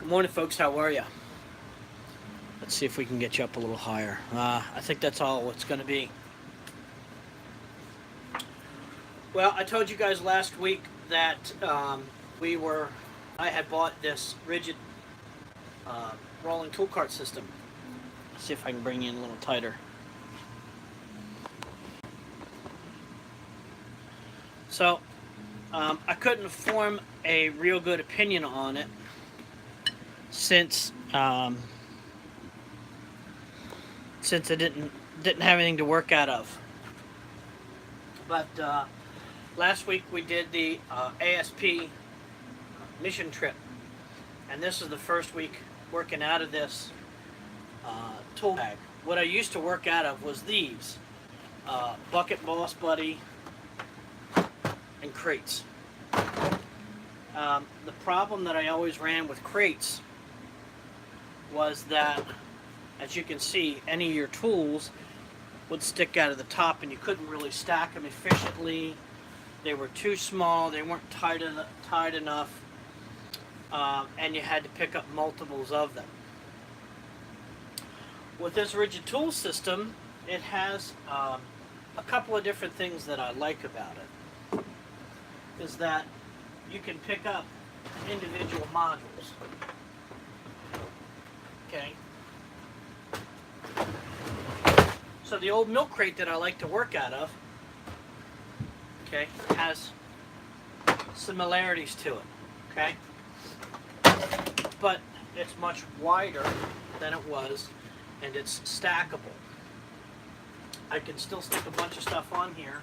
Morning, folks. How are you? Let's see if we can get you up a little higher. I think that's all it's going to be. Well, I told you guys last week that I had bought this Ridgid rolling tool cart system. Let's see if I can bring you in a little tighter. So, I couldn't form a real good opinion on it since it didn't have anything to work out of. But last week we did the ASP mission trip, and this is the first week working out of this tool bag. What I used to work out of was these bucket, boss buddy, and crates. The problem that I always ran with crates was that, as you can see, any of your tools would stick out of the top and you couldn't really stack them efficiently. They were too small, they weren't tight enough, and you had to pick up multiples of them. With this Ridgid tool system, it has a couple of different things that I like about it. Is that you can pick up individual modules. Okay. So the old milk crate that I like to work out of, okay, has similarities to it, okay? But it's much wider than it was, and it's stackable. I can still stick a bunch of stuff on here.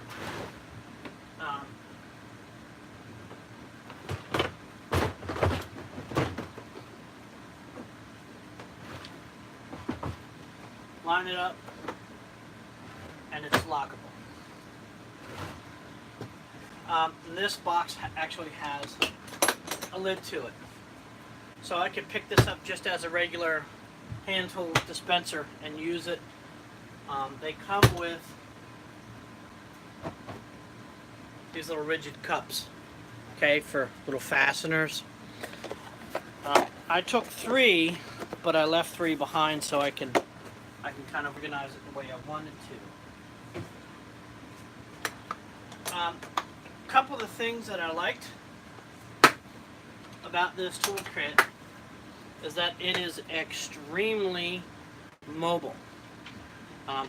Line it up, and it's lockable. This box actually has a lid to it, so I can pick this up just as a regular hand tool dispenser and use it. They come with these little Ridgid cups, okay, for little fasteners. I took 3, but I left 3 behind so I can kind of organize it the way I wanted to. A couple of the things that I liked about this tool kit is that it is extremely mobile.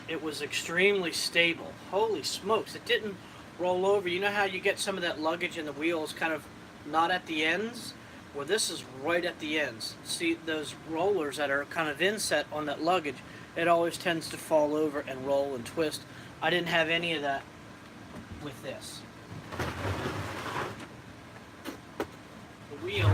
It was extremely stable. Holy smokes, it didn't roll over. You know how you get some of that luggage in the wheels kind of not at the ends? Well, this is right at the ends. See those rollers that are kind of inset on that luggage? It always tends to fall over and roll and twist. I didn't have any of that with this. The wheels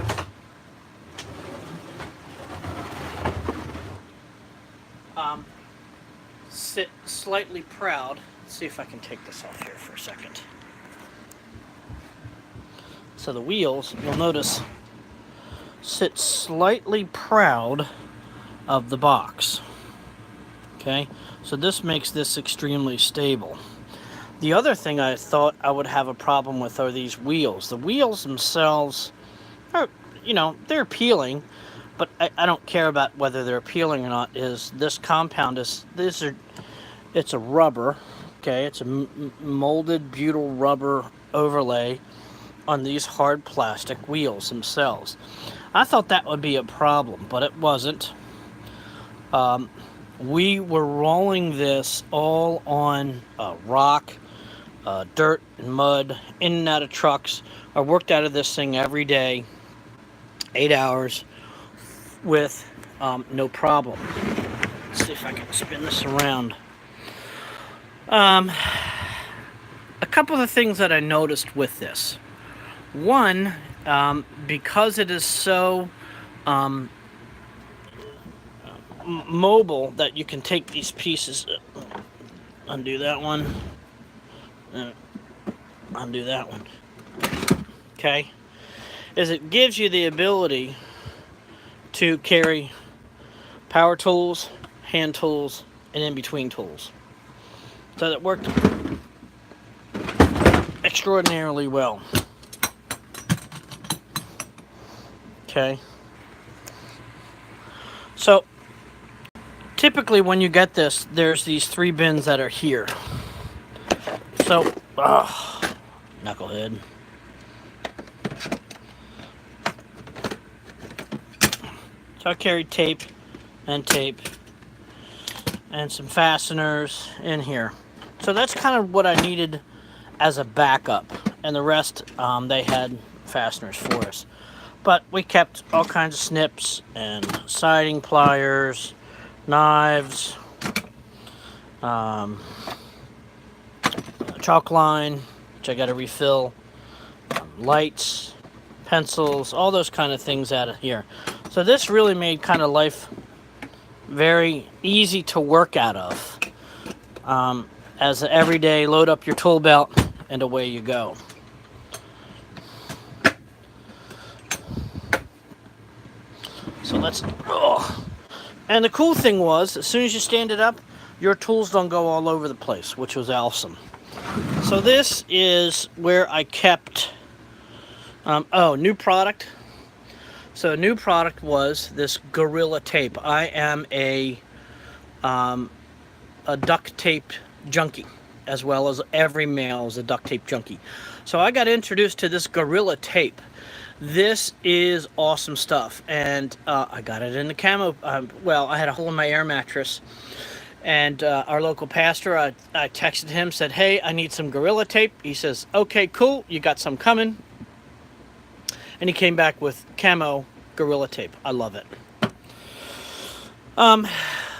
sit slightly proud. Let's see if I can take this off here for a second. So the wheels, you'll notice, sit slightly proud of the box. Okay, so this makes this extremely stable. The other thing I thought I would have a problem with are these wheels. The wheels themselves are, they're appealing, but I don't care about whether they're appealing or not. Is this compound it's a rubber, okay? It's a molded butyl rubber overlay on these hard plastic wheels themselves. I thought that would be a problem, but it wasn't. We were rolling this all on rock, dirt, and mud, in and out of trucks. I worked out of this thing every day, 8 hours, with no problem. Let's see if I can spin this around. A couple of the things that I noticed with this. One, because it is so mobile that you can take these pieces, undo that one, undo that one, okay, is it gives you the ability to carry power tools, hand tools, and in-between tools. So that worked extraordinarily well. Okay. So typically when you get this, there's these 3 bins that are here. So, knucklehead. So I carried tape and some fasteners in here. So that's kind of what I needed as a backup. And the rest, they had fasteners for us. But we kept all kinds of snips and siding pliers, knives, chalk line, which I got to refill, lights, pencils, all those kind of things out of here. So this really made kind of life very easy to work out of. As an everyday, load up your tool belt and away you go. So let's, and the cool thing was, as soon as you stand it up, your tools don't go all over the place, which was awesome. So this is where I kept, new product. So new product was this Gorilla tape. I am a duct tape junkie, as well as every male is a duct tape junkie. So I got introduced to this Gorilla tape. This is awesome stuff, and I got it in the camo. Well, I had a hole in my air mattress, and our local pastor, I texted him, said, hey, I need some Gorilla tape. He says, okay, cool, you got some coming. And he came back with camo Gorilla tape. I love it.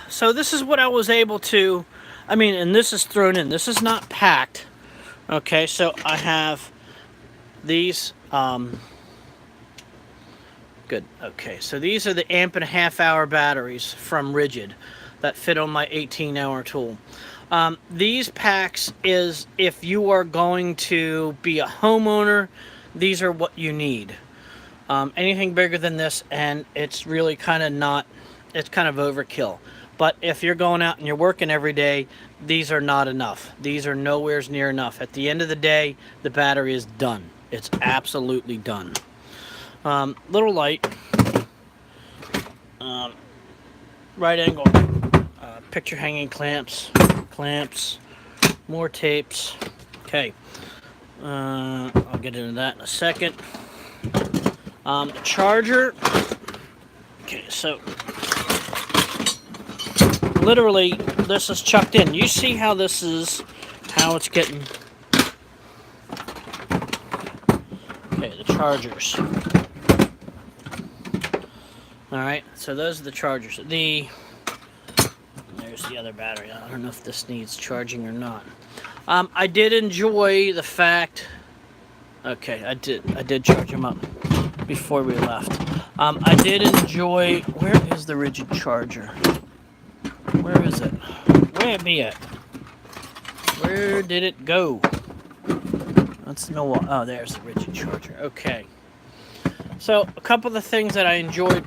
So this is what I was able to, and this is thrown in. This is not packed. Okay, so I have these, good. Okay, so these are the 1.5 amp hour batteries from Ridgid that fit on my 18-hour tool. These packs is if you are going to be a homeowner, these are what you need. Anything bigger than this, and it's really kind of not, it's kind of overkill. But if you're going out and you're working every day, these are not enough. These are nowhere near enough. At the end of the day, the battery is done. It's absolutely done. Little light, right angle, picture hanging clamps, more tapes. Okay, I'll get into that in a second. The charger. Okay, so literally this is chucked in. You see how this is, how it's getting. Okay, the chargers. Alright, so those are the chargers. There's the other battery. I don't know if this needs charging or not. I did enjoy the fact, okay, I did charge them up before we left. I did enjoy, where is the Ridgid charger? Where is it? Where it be at? Where did it go? Let's know. Oh, there's the Ridgid charger. Okay. So, a couple of the things that I enjoyed.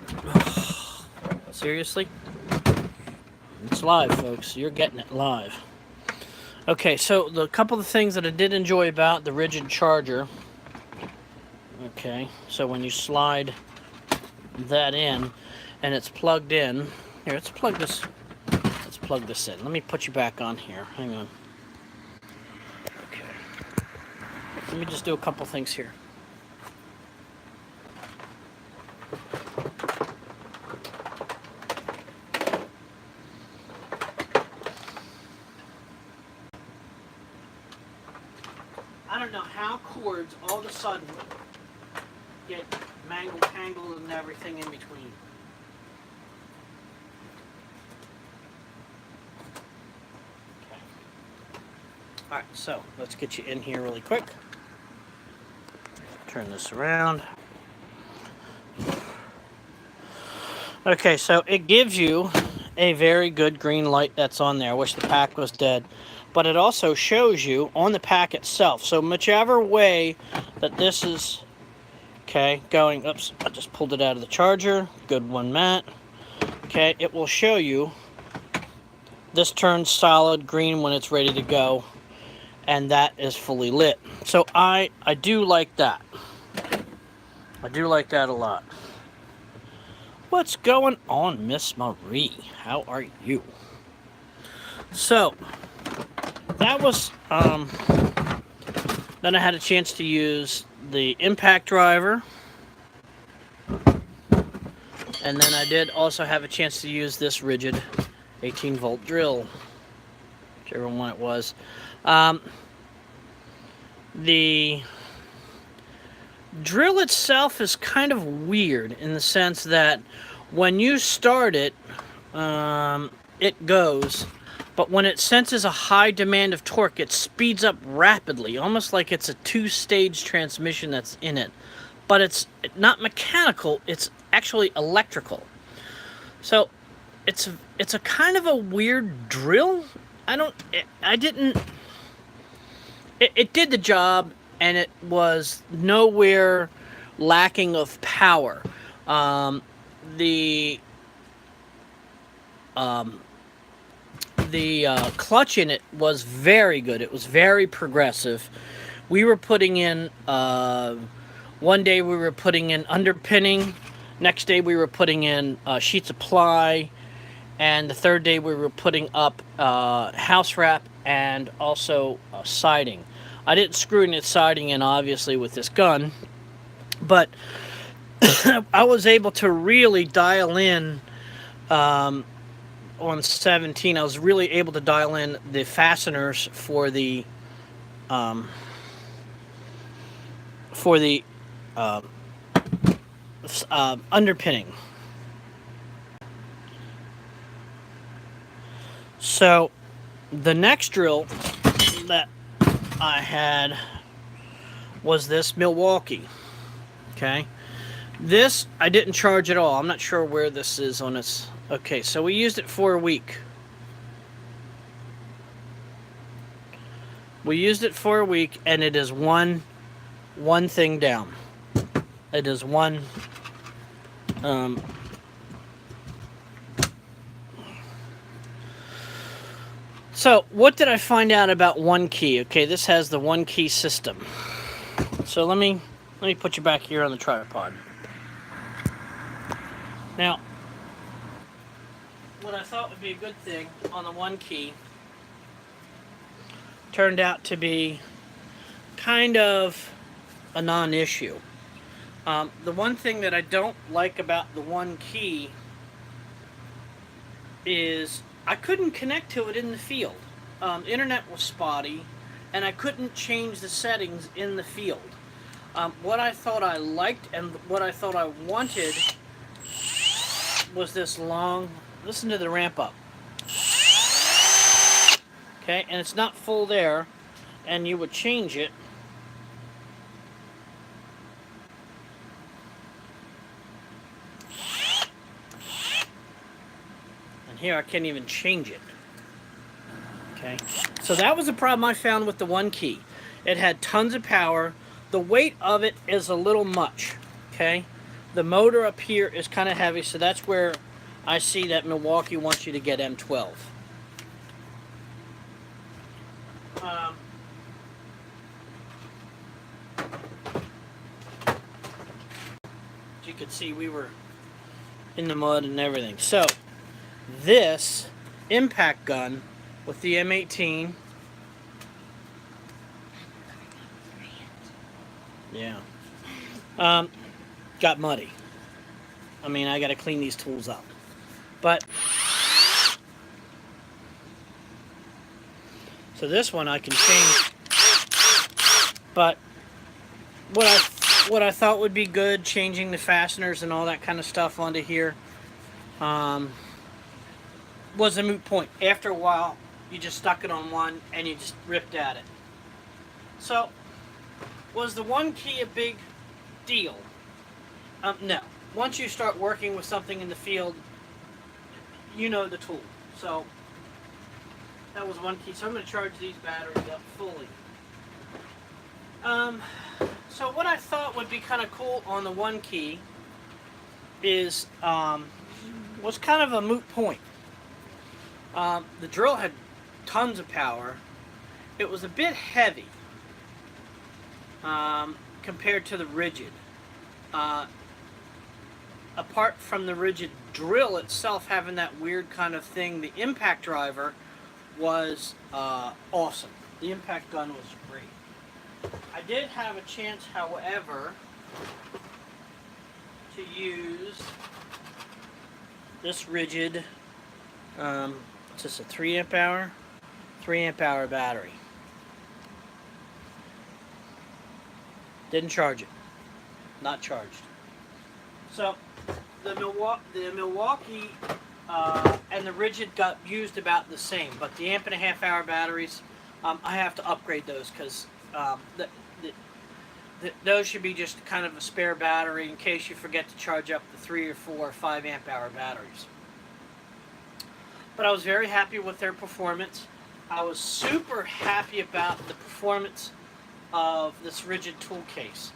Seriously? It's live, folks. You're getting it live. Okay, so the couple of things that I did enjoy about the Ridgid charger. Okay, so when you slide that in, and it's plugged in. Here, let's plug this in. Let me put you back on here. Hang on. Okay. Let me just do a couple things here. I don't know how cords all of a sudden get mangled, tangled, and everything in between. Okay. Alright, so let's get you in here really quick. Turn this around. Okay, so it gives you a very good green light that's on there. I wish the pack was dead. But it also shows you on the pack itself. So whichever way that this is, okay, going, oops, I just pulled it out of the charger. Good one, Matt. Okay, it will show you this turns solid green when it's ready to go. And that is fully lit. So I do like that. I do like that a lot. What's going on, Miss Marie? How are you? So, that was, then I had a chance to use the impact driver. And then I did also have a chance to use this Ridgid 18-volt drill, whichever one it was. The drill itself is kind of weird in the sense that when you start it, it goes, but when it senses a high demand of torque, it speeds up rapidly, almost like it's a two-stage transmission that's in it. But it's not mechanical, it's actually electrical. So it's a kind of a weird drill. It did the job, and it was nowhere lacking of power. The clutch in it was very good. It was very progressive. We were putting in, one day we were putting in underpinning, next day we were putting in sheets of ply, and the third day we were putting up house wrap and also siding. I didn't screw any siding in, obviously, with this gun, but I was able to really dial in, on 17, I was really able to dial in the fasteners for the underpinning. So the next drill that I had was this Milwaukee. Okay, this I didn't charge at all. I'm not sure where this is on its. Okay, so we used it for a week. We used it for a week, and it is one thing down. It is one. So, what did I find out about One-Key? Okay, this has the One-Key system. So let me put you back here on the tripod. Now, what I thought would be a good thing on the One-Key turned out to be kind of a non-issue. The one thing that I don't like about the One-Key is I couldn't connect to it in the field. Internet was spotty, and I couldn't change the settings in the field. What I thought I liked and what I thought I wanted was this long, listen to the ramp up. Okay, and it's not full there, and you would change it. And here I can't even change it. Okay, so that was the problem I found with the One-Key. It had tons of power. The weight of it is a little much. Okay, the motor up here is kind of heavy, so that's where I see that Milwaukee wants you to get M12. As you can see, we were in the mud and everything. So this impact gun with the M18, yeah, got muddy. I mean, I got to clean these tools up. But so this one I can change. But what I thought would be good, changing the fasteners and all that kind of stuff onto here, was a moot point. After a while, you just stuck it on one and you just ripped at it. So, was the One-Key a big deal? No. Once you start working with something in the field, you know the tool. So, that was One-Key. So I'm going to charge these batteries up fully. So what I thought would be kind of cool on the One-Key is, was kind of a moot point. The drill had tons of power. It was a bit heavy compared to the Ridgid. apart from the Ridgid drill itself having that weird kind of thing, the impact driver was awesome. The impact gun was great. I did have a chance, however, to use this Ridgid, it's just a 3 amp hour? 3 amp hour battery. Didn't charge it. Not charged. So the Milwaukee and the Ridgid got used about the same, but the 1.5 amp hour batteries, I have to upgrade those because those should be just kind of a spare battery in case you forget to charge up the 3 or 4 or 5 amp hour batteries. But I was very happy with their performance. I was super happy about the performance of this Ridgid tool case.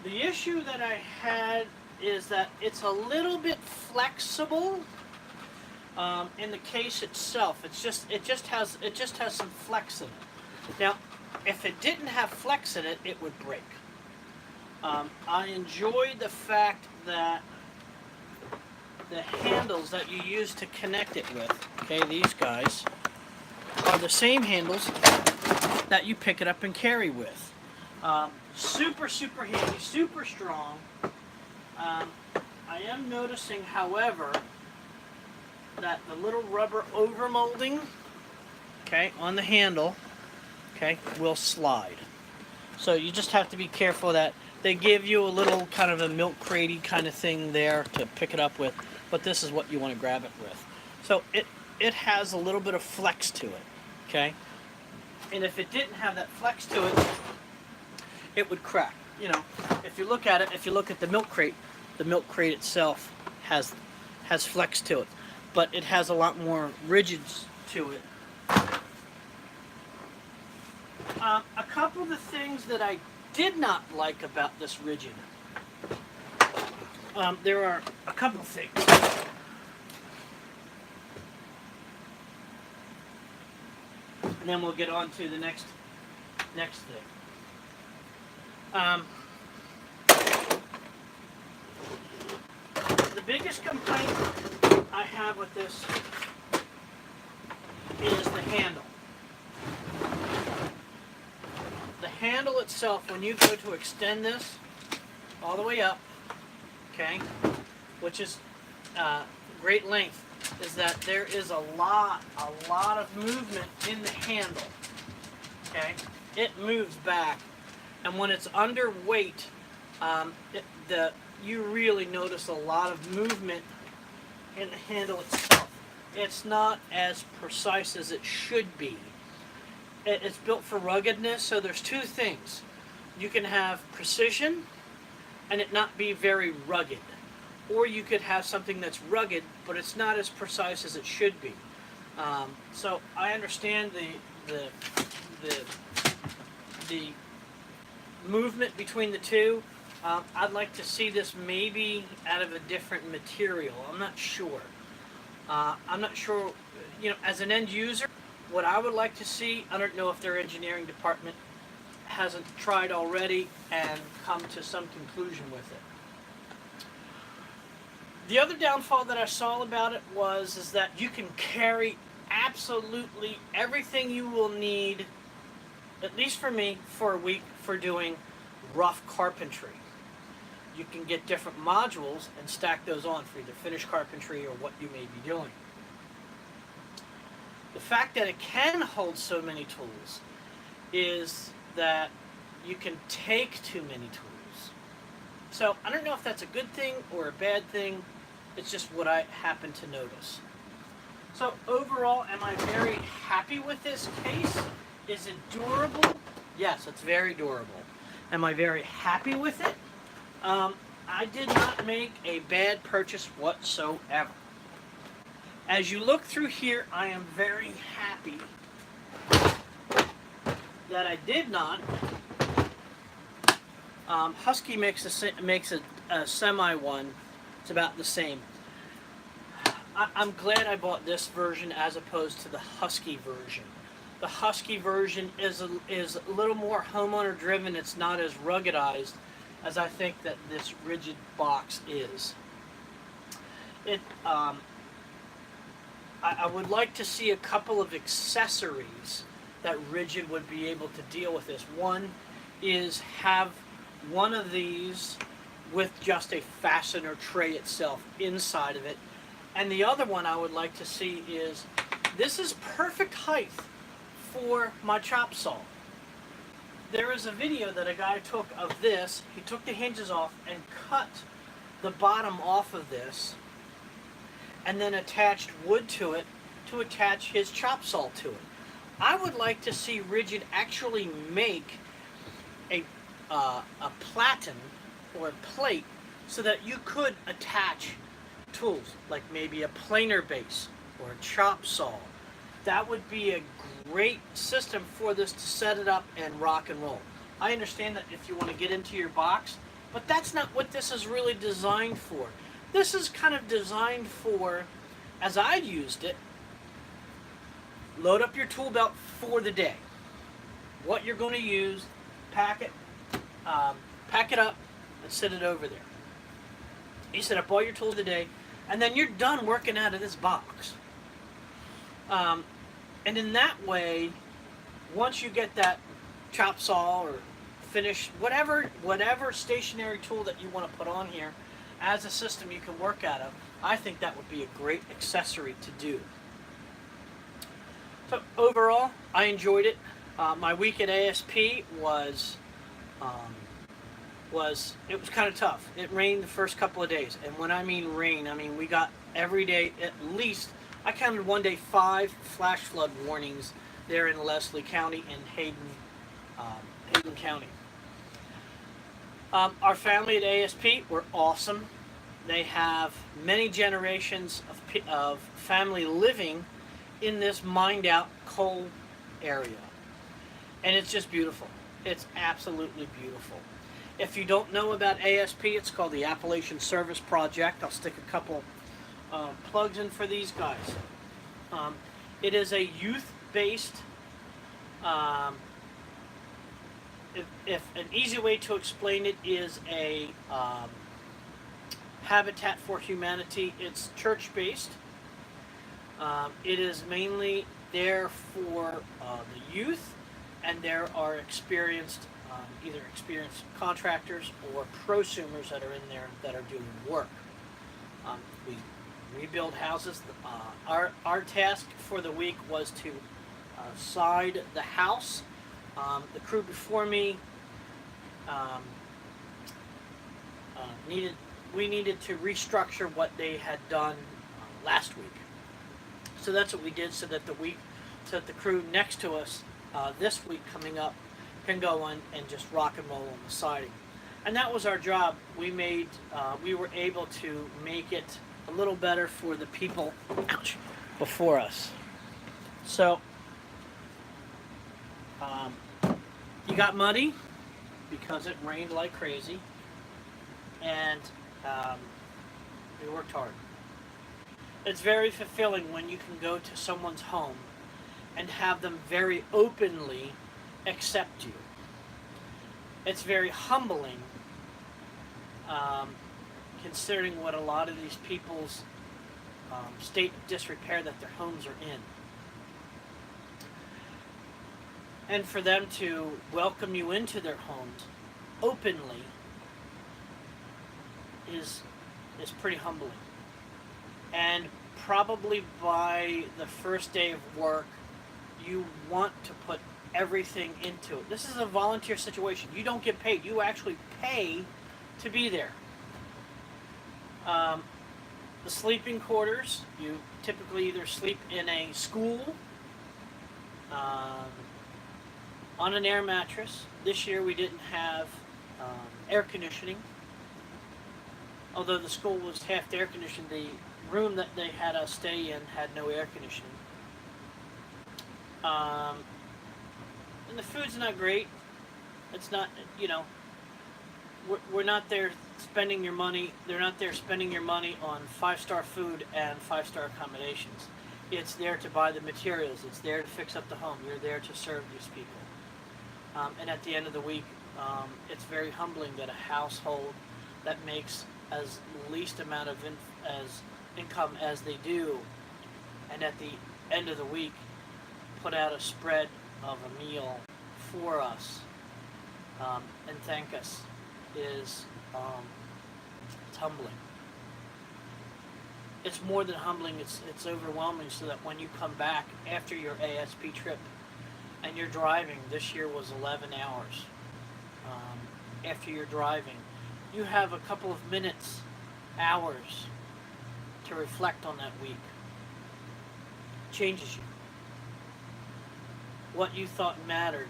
The issue that I had is that it's a little bit flexible in the case itself. It just has some flex in it. Now, if it didn't have flex in it, it would break. I enjoyed the fact that the handles that you use to connect it with, okay, these guys, are the same handles that you pick it up and carry with. Super, super handy, super strong. I am noticing, however, that the little rubber overmolding, okay, on the handle, okay, will slide. So you just have to be careful that they give you a little kind of a milk crate-y kind of thing there to pick it up with, but this is what you want to grab it with. So it has a little bit of flex to it, okay? And if it didn't have that flex to it, it would crack. You know, if you look at it, if you look at the milk crate itself has flex to it, but it has a lot more rigids to it. A couple of the things that I did not like about this Ridgid, there are a couple of things. And then we'll get on to the next thing. The biggest complaint I have with this is the handle. The handle itself, when you go to extend this all the way up, okay, which is great length, is that there is a lot of movement in the handle, okay? It moves back, and when it's underweight, you really notice a lot of movement in the handle itself. It's not as precise as it should be. It's built for ruggedness, so there's two things. You can have precision and it not be very rugged. Or you could have something that's rugged, but it's not as precise as it should be. So I understand the movement between the two. I'd like to see this maybe out of a different material. I'm not sure. I'm not sure, you know, as an end user, what I would like to see, I don't know if their engineering department hasn't tried already and come to some conclusion with it. The other downfall that I saw about it is that you can carry absolutely everything you will need, at least for me, for a week for doing rough carpentry. You can get different modules and stack those on for either finished carpentry or what you may be doing. The fact that it can hold so many tools is that you can take too many tools. So I don't know if that's a good thing or a bad thing. It's just what I happen to notice. So overall, am I very happy with this case? Is it durable? Yes, it's very durable. Am I very happy with it? I did not make a bad purchase whatsoever. As you look through here, I am very happy that I did not. Husky makes a semi one. It's about the same. I'm glad I bought this version as opposed to the Husky version. The Husky version is a little more homeowner driven. It's not as ruggedized as I think that this Ridgid box is. It I would like to see a couple of accessories that Ridgid would be able to deal with this. One is have one of these with just a fastener tray itself inside of it. And the other one I would like to see is, this is perfect height for my chop saw. There is a video that a guy took of this. He took the hinges off and cut the bottom off of this and then attached wood to it to attach his chop saw to it. I would like to see Ridgid actually make a platen or a plate so that you could attach tools, like maybe a planer base or a chop saw. That would be a great system for this to set it up and rock and roll. I understand that if you want to get into your box, but that's not what this is really designed for. This is kind of designed for, as I used it, load up your tool belt for the day. What you're going to use, pack it up, and set it over there. You set up all your tools of the day, and then you're done working out of this box. And in that way, once you get that chop saw or finish, whatever stationary tool that you want to put on here, as a system you can work out of, I think that would be a great accessory to do. So overall, I enjoyed it. My week at ASP was kind of tough. It rained the first couple of days, and when I mean rain, I mean we got every day at least, I counted one day 5 flash flood warnings there in Leslie County and Hayden County. Our family at ASP were awesome. They have many generations of family living in this mined out coal area. And it's just beautiful. It's absolutely beautiful. If you don't know about ASP, it's called the Appalachian Service Project. I'll stick a couple plugs in for these guys. It is a youth-based, if an easy way to explain it is a Habitat for Humanity. It's church-based. It is mainly there for the youth, and there are either experienced contractors or prosumers that are in there that are doing work. We rebuild houses. Our task for the week was to side the house. The crew before me needed to restructure what they had done last week. So that's what we did, so that the crew next to us this week coming up can go on and just rock and roll on the siding. And that was our job. We were able to make it a little better for the people before us. So you got muddy because it rained like crazy, and we worked hard. It's very fulfilling when you can go to someone's home and have them very openly accept you. It's very humbling, considering what a lot of these people's state of disrepair that their homes are in. And for them to welcome you into their homes openly is pretty humbling. And probably by the first day of work, you want to put everything into it. This is a volunteer situation. You don't get paid. You actually pay to be there. The sleeping quarters, you typically either sleep in a school, on an air mattress. This year we didn't have air conditioning. Although the school was half air conditioned, the room that they had us stay in had no air conditioning. And the food's not great. It's not, we're not there spending your money. They're not there spending your money on 5-star food and 5-star accommodations. It's there to buy the materials. It's there to fix up the home. You're there to serve these people. And at the end of the week, it's very humbling that a household that makes as least amount of as income as they do, and at the end of the week put out a spread of a meal for us, and thank us, is it's humbling. It's more than humbling, it's overwhelming, so that when you come back after your ASP trip and you're driving, this year was 11 hours, after you're driving, you have a couple of minutes, hours to reflect on that week. Changes you. What you thought mattered.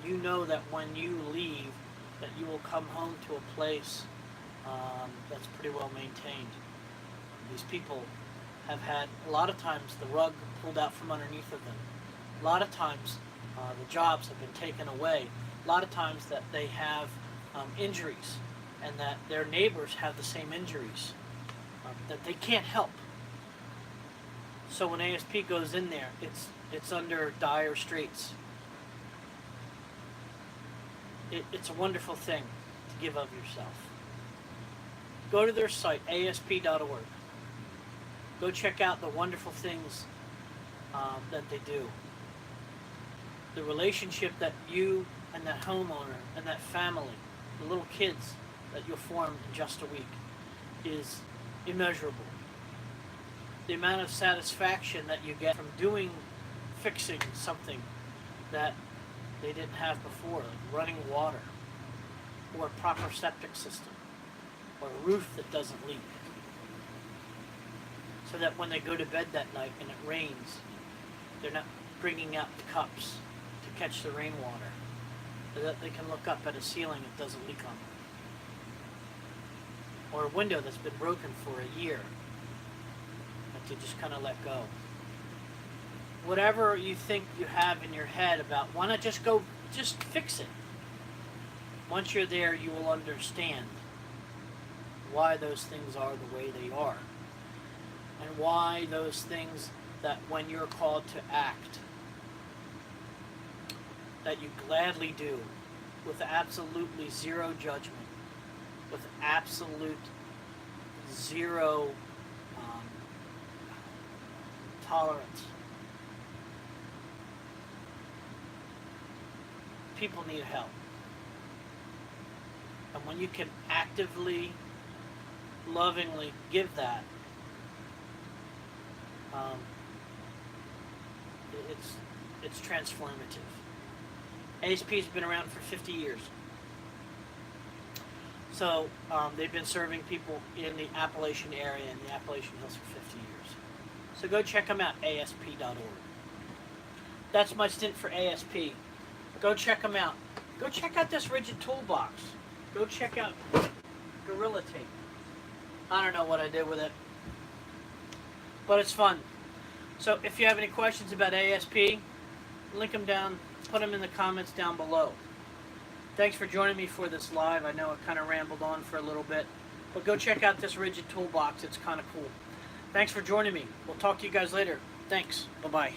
You know that when you leave, that you will come home to a place that's pretty well maintained. These people have had, a lot of times, the rug pulled out from underneath of them. A lot of times the jobs have been taken away. A lot of times that they have injuries, and that their neighbors have the same injuries that they can't help. So when ASP goes in there, it's under dire straits. It's a wonderful thing to give of yourself. Go to their site, asp.org. Go check out the wonderful things that they do. The relationship that you and that homeowner and that family, the little kids that you'll form in just a week, is immeasurable. The amount of satisfaction that you get from fixing something that they didn't have before, like running water, or a proper septic system, or a roof that doesn't leak, so that when they go to bed that night and it rains, they're not bringing out the cups to catch the rainwater, so that they can look up at a ceiling that doesn't leak on them, or a window that's been broken for a year that you just kind of let go. Whatever you think you have in your head about, why not just fix it? Once you're there, you will understand why those things are the way they are, and why those things that when you're called to act, that you gladly do, with absolutely zero judgment, with absolute zero tolerance. People need help. And when you can actively, lovingly give that, it's transformative. ASP's been around for 50 years. So they've been serving people in the Appalachian area and the Appalachian Hills for 50 years. So go check them out, asp.org. That's my stint for ASP. Go check them out. Go check out this Ridgid toolbox. Go check out Gorilla Tape. I don't know what I did with it, but it's fun. So if you have any questions about ASP, link them down, put them in the comments down below. Thanks for joining me for this live. I know it kind of rambled on for a little bit, but go check out this Ridgid toolbox. It's kind of cool. Thanks for joining me. We'll talk to you guys later. Thanks. Bye-bye.